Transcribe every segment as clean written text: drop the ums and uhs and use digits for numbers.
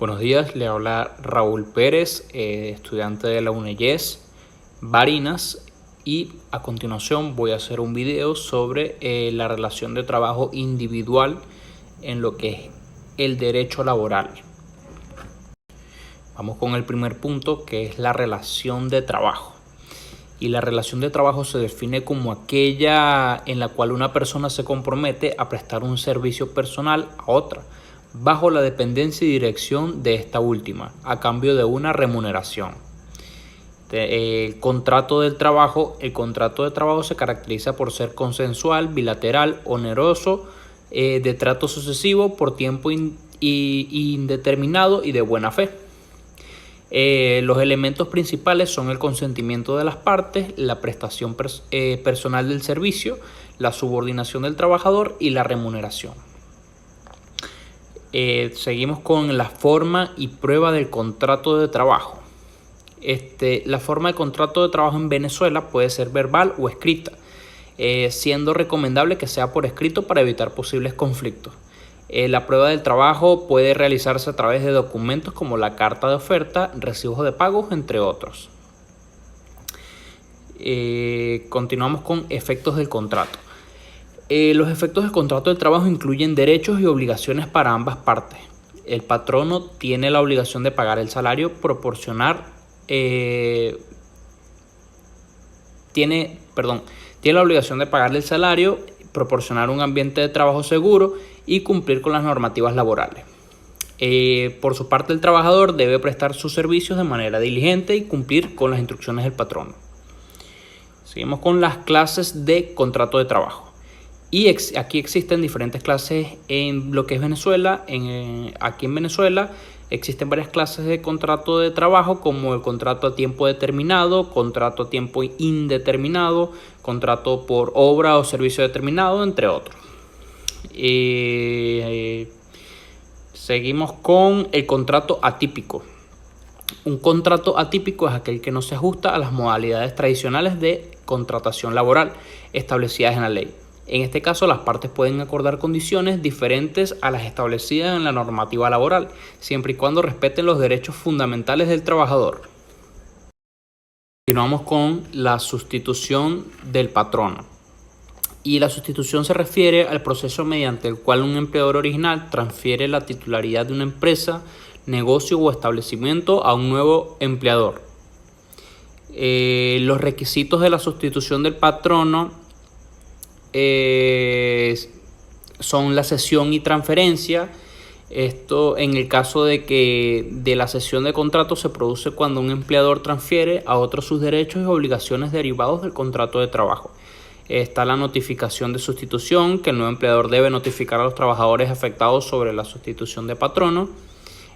Buenos días, le habla Raúl Pérez, estudiante de la UNEYES Barinas, y a continuación voy a hacer un video sobre la relación de trabajo individual en lo que es el derecho laboral. Vamos con el primer punto, que es la relación de trabajo. Y la relación de trabajo se define como aquella en la cual una persona se compromete a prestar un servicio personal a otra, bajo la dependencia y dirección de esta última, a cambio de una remuneración. El contrato de trabajo se caracteriza por ser consensual, bilateral, oneroso, de trato sucesivo por tiempo indeterminado y de buena fe. Los elementos principales son el consentimiento de las partes, la prestación personal del servicio, la subordinación del trabajador y la remuneración. Seguimos con la forma y prueba del contrato de trabajo. La forma de contrato de trabajo en Venezuela puede ser verbal o escrita, siendo recomendable que sea por escrito para evitar posibles conflictos. La prueba del trabajo puede realizarse a través de documentos como la carta de oferta, recibos de pagos, entre otros. Continuamos con efectos del contrato. Los efectos del contrato de trabajo incluyen derechos y obligaciones para ambas partes. El patrono tiene la obligación de pagar el salario, tiene la obligación de pagarle el salario, proporcionar un ambiente de trabajo seguro y cumplir con las normativas laborales. Por su parte, el trabajador debe prestar sus servicios de manera diligente y cumplir con las instrucciones del patrono. Seguimos con las clases de contrato de trabajo. Y aquí existen diferentes clases en lo que es Venezuela. Aquí en Venezuela existen varias clases de contrato de trabajo, como el contrato a tiempo determinado, contrato a tiempo indeterminado, contrato por obra o servicio determinado, entre otros. Seguimos con el contrato atípico. Un contrato atípico es aquel que no se ajusta a las modalidades tradicionales de contratación laboral establecidas en la ley. En este caso, las partes pueden acordar condiciones diferentes a las establecidas en la normativa laboral, siempre y cuando respeten los derechos fundamentales del trabajador. Continuamos con la sustitución del patrono. Y la sustitución se refiere al proceso mediante el cual un empleador original transfiere la titularidad de una empresa, negocio o establecimiento a un nuevo empleador. Los requisitos de la sustitución del patrono son la cesión y transferencia. Esto en el caso de la cesión de contrato se produce cuando un empleador transfiere a otro sus derechos y obligaciones derivados del contrato de trabajo. Está la notificación de sustitución, que el nuevo empleador debe notificar a los trabajadores afectados sobre la sustitución de patrono.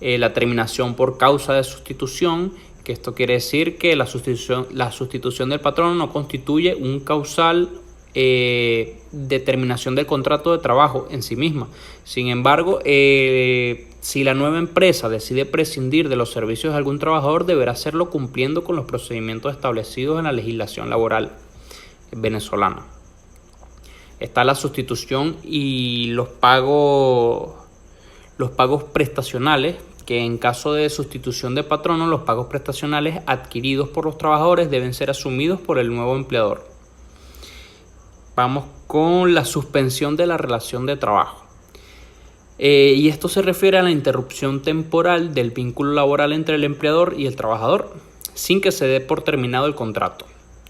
La terminación por causa de sustitución, que esto quiere decir que la sustitución del patrono no constituye un causal determinación del contrato de trabajo en sí misma. Sin embargo, si la nueva empresa decide prescindir de los servicios de algún trabajador, deberá hacerlo cumpliendo con los procedimientos establecidos en la legislación laboral venezolana. Está la sustitución y los pagos prestacionales, que en caso de sustitución de patrono, los pagos prestacionales adquiridos por los trabajadores deben ser asumidos por el nuevo empleador. Vamos con la suspensión de la relación de trabajo. Y esto se refiere a la interrupción temporal del vínculo laboral entre el empleador y el trabajador, sin que se dé por terminado el contrato.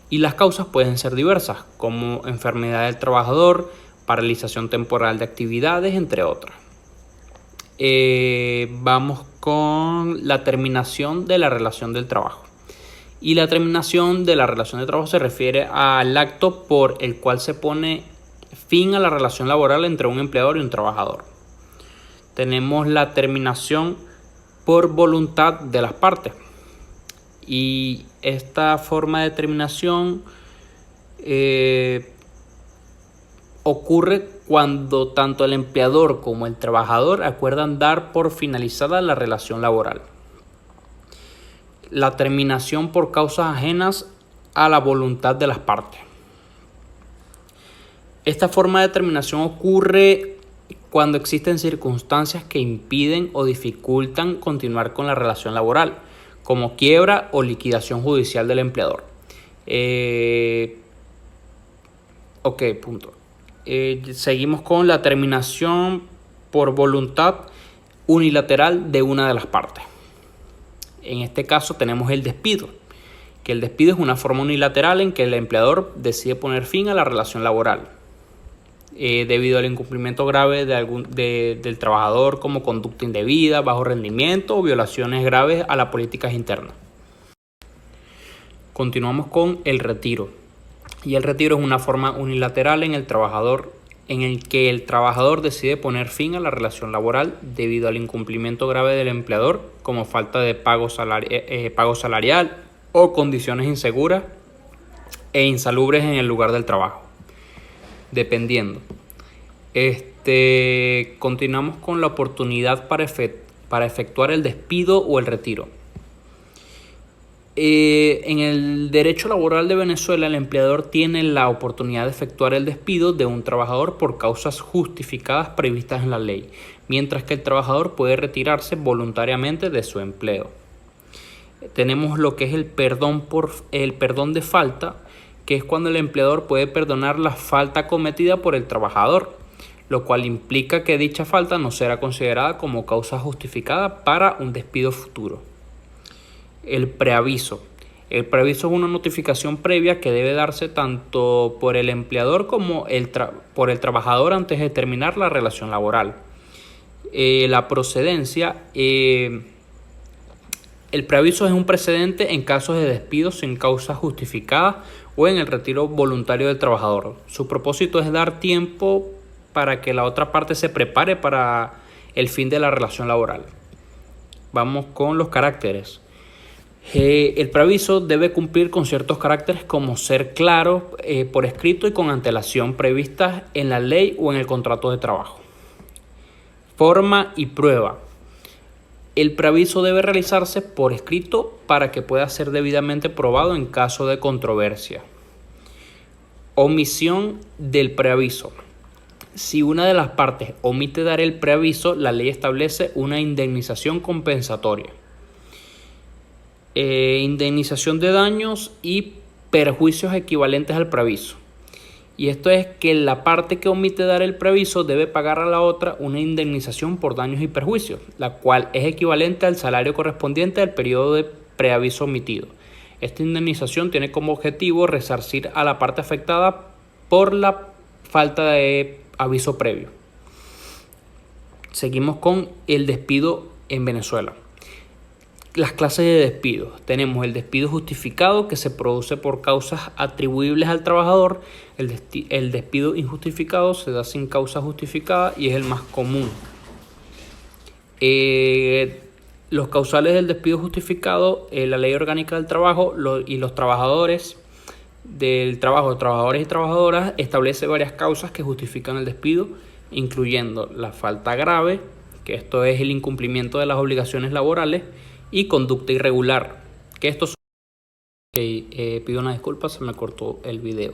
Y las causas pueden ser diversas, como enfermedad del trabajador, paralización temporal de actividades, entre otras. Vamos con la terminación de la relación del trabajo. Y la terminación de la relación de trabajo se refiere al acto por el cual se pone fin a la relación laboral entre un empleador y un trabajador. Tenemos la terminación por voluntad de las partes. Y esta forma de terminación ocurre cuando tanto el empleador como el trabajador acuerdan dar por finalizada la relación laboral. La terminación por causas ajenas a la voluntad de las partes. Esta forma de terminación ocurre cuando existen circunstancias que impiden o dificultan continuar con la relación laboral, como quiebra o liquidación judicial del empleador. Punto. Seguimos con la terminación por voluntad unilateral de una de las partes. En este caso tenemos el despido, que el despido es una forma unilateral en que el empleador decide poner fin a la relación laboral debido al incumplimiento grave del trabajador, como conducta indebida, bajo rendimiento o violaciones graves a las políticas internas. Continuamos con el retiro. Y el retiro es una forma unilateral en el que el trabajador decide poner fin a la relación laboral debido al incumplimiento grave del empleador, como falta de pago salarial o condiciones inseguras e insalubres en el lugar del trabajo, dependiendo. Continuamos con la oportunidad para efectuar el despido o el retiro. En el derecho laboral de Venezuela, el empleador tiene la oportunidad de efectuar el despido de un trabajador por causas justificadas previstas en la ley, mientras que el trabajador puede retirarse voluntariamente de su empleo. Tenemos lo que es el perdón de falta, que es cuando el empleador puede perdonar la falta cometida por el trabajador, lo cual implica que dicha falta no será considerada como causa justificada para un despido futuro. El preaviso. El preaviso es una notificación previa que debe darse tanto por el empleador como por el trabajador antes de terminar la relación laboral. La procedencia. El preaviso es un precedente en casos de despido sin causa justificada o en el retiro voluntario del trabajador. Su propósito es dar tiempo para que la otra parte se prepare para el fin de la relación laboral. Vamos con los caracteres. El preaviso debe cumplir con ciertos caracteres como ser claro, por escrito y con antelación previstas en la ley o en el contrato de trabajo. Forma y prueba. El preaviso debe realizarse por escrito para que pueda ser debidamente probado en caso de controversia. Omisión del preaviso. Si una de las partes omite dar el preaviso, la ley establece una indemnización compensatoria. Indemnización de daños y perjuicios equivalentes al preaviso. Y esto es que la parte que omite dar el preaviso debe pagar a la otra una indemnización por daños y perjuicios, la cual es equivalente al salario correspondiente al periodo de preaviso omitido. Esta indemnización tiene como objetivo resarcir a la parte afectada por la falta de aviso previo. Seguimos con el despido en Venezuela. Las clases de despido. Tenemos el despido justificado, que se produce por causas atribuibles al trabajador. El despido injustificado se da sin causa justificada y es el más común. Los causales del despido justificado, la Ley Orgánica del Trabajo y los trabajadores del trabajo, trabajadores y trabajadoras, establece varias causas que justifican el despido, incluyendo la falta grave, que esto es el incumplimiento de las obligaciones laborales, y conducta irregular, que estos son... pido una disculpa, se me cortó el video.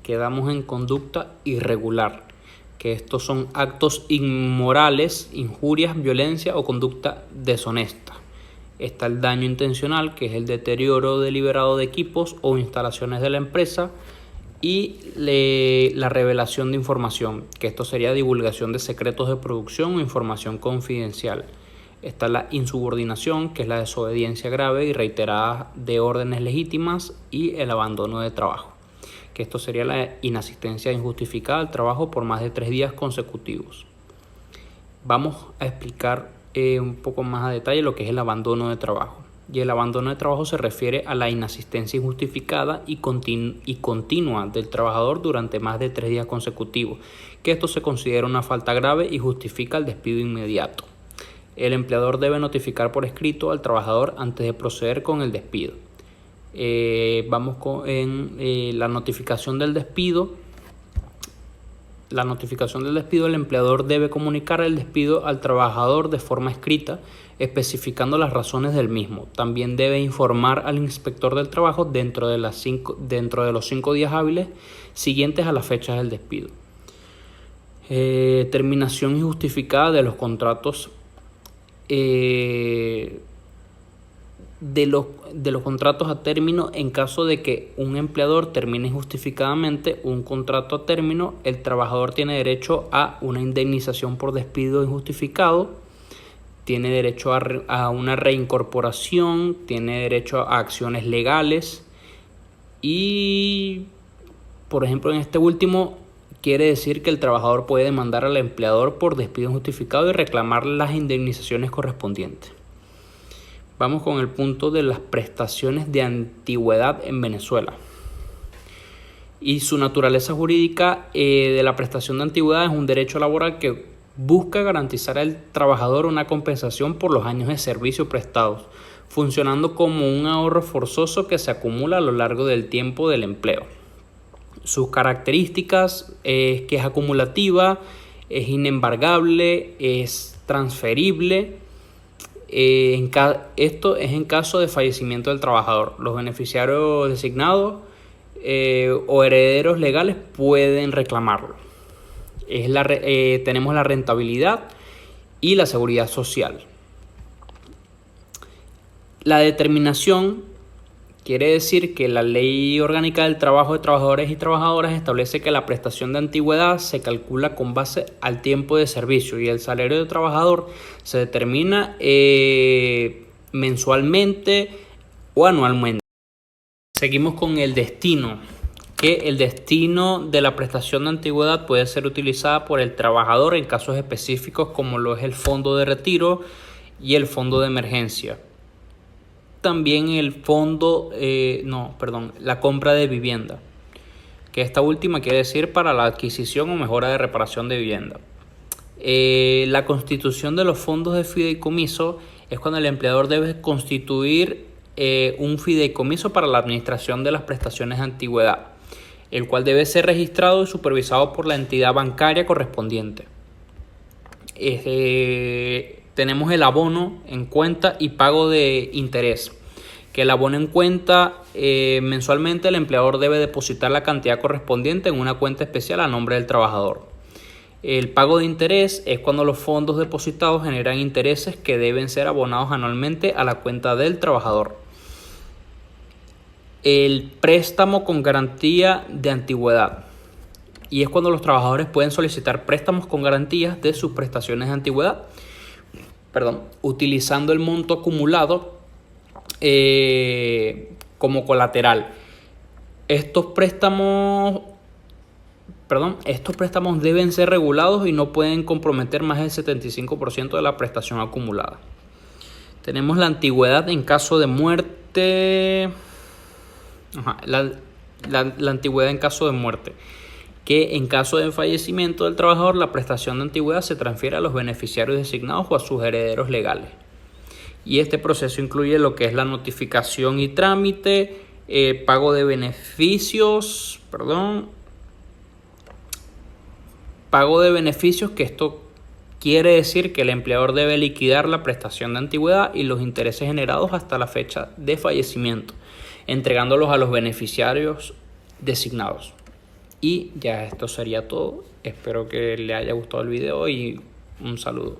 Quedamos en conducta irregular, que estos son actos inmorales, injurias, violencia o conducta deshonesta. Está el daño intencional, que es el deterioro deliberado de equipos o instalaciones de la empresa, y la revelación de información, que esto sería divulgación de secretos de producción o información confidencial. Está la insubordinación, que es la desobediencia grave y reiterada de órdenes legítimas, y el abandono de trabajo, que esto sería la inasistencia injustificada al trabajo por más de 3 días consecutivos. Vamos a explicar un poco más a detalle lo que es el abandono de trabajo. Y el abandono de trabajo se refiere a la inasistencia injustificada y continua del trabajador durante más de 3 días consecutivos, que esto se considera una falta grave y justifica el despido inmediato. El empleador debe notificar por escrito al trabajador antes de proceder con el despido. Vamos con la notificación del despido. La notificación del despido, el empleador debe comunicar el despido al trabajador de forma escrita, especificando las razones del mismo. También debe informar al inspector del trabajo dentro de los 5 días hábiles siguientes a la fecha del despido. Terminación injustificada de los contratos de los contratos a término. En caso de que un empleador termine injustificadamente un contrato a término, el trabajador tiene derecho a una indemnización por despido injustificado, tiene derecho a una reincorporación, tiene derecho a acciones legales y, por ejemplo, en este último quiere decir que el trabajador puede demandar al empleador por despido injustificado y reclamar las indemnizaciones correspondientes. Vamos con el punto de las prestaciones de antigüedad en Venezuela. Y su naturaleza jurídica de la prestación de antigüedad es un derecho laboral que busca garantizar al trabajador una compensación por los años de servicio prestados, funcionando como un ahorro forzoso que se acumula a lo largo del tiempo del empleo. Sus características es que es acumulativa, es inembargable, es transferible. Esto es en caso de fallecimiento del trabajador. Los beneficiarios designados o herederos legales pueden reclamarlo. Tenemos la rentabilidad y la seguridad social. La determinación quiere decir que la Ley Orgánica del Trabajo de Trabajadores y Trabajadoras establece que la prestación de antigüedad se calcula con base al tiempo de servicio y el salario del trabajador se determina mensualmente o anualmente. Seguimos con el destino, que el destino de la prestación de antigüedad puede ser utilizada por el trabajador en casos específicos como lo es el fondo de retiro y el fondo de emergencia. También el la compra de vivienda, que esta última quiere decir para la adquisición o mejora de reparación de vivienda. La constitución de los fondos de fideicomiso es cuando el empleador debe constituir un fideicomiso para la administración de las prestaciones de antigüedad, el cual debe ser registrado y supervisado por la entidad bancaria correspondiente. Tenemos el abono en cuenta y pago de interés. Que el abono en cuenta, mensualmente el empleador debe depositar la cantidad correspondiente en una cuenta especial a nombre del trabajador. El pago de interés es cuando los fondos depositados generan intereses que deben ser abonados anualmente a la cuenta del trabajador. El préstamo con garantía de antigüedad. Y es cuando los trabajadores pueden solicitar préstamos con garantías de sus prestaciones de antigüedad, utilizando el monto acumulado como colateral. Estos préstamos deben ser regulados y no pueden comprometer más del 75% de la prestación acumulada. Tenemos la antigüedad en caso de muerte. La antigüedad en caso de muerte, que en caso de fallecimiento del trabajador la prestación de antigüedad se transfiere a los beneficiarios designados o a sus herederos legales. Y este proceso incluye lo que es la notificación y trámite, pago de beneficios, que esto quiere decir que el empleador debe liquidar la prestación de antigüedad y los intereses generados hasta la fecha de fallecimiento, entregándolos a los beneficiarios designados. Y ya esto sería todo. Espero que le haya gustado el video y un saludo.